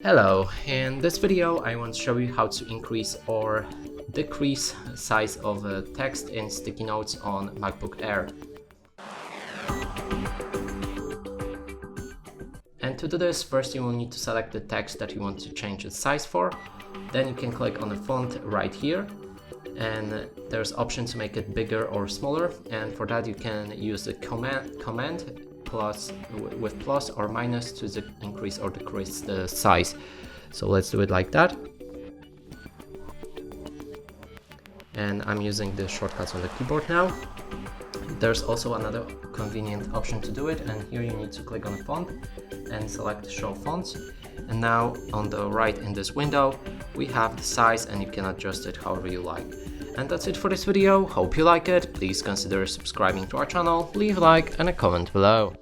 Hello, in this video I want to show you how to increase or decrease size of text in sticky notes on MacBook Air. And to do this, first you will need to select the text that you want to change its size for. Then you can click on the font right here, and there's option to make it bigger or smaller, and for that you can use the command plus with plus or minus to increase or decrease the size. So let's do it like that. And I'm using the shortcuts on the keyboard now. There's also another convenient option to do it, and here you need to click on the font and select show fonts. And now on the right in this window we have the size, and you can adjust it however you like. And that's it for this video. Hope you like it. Please consider subscribing to our channel, leave a like and a comment below.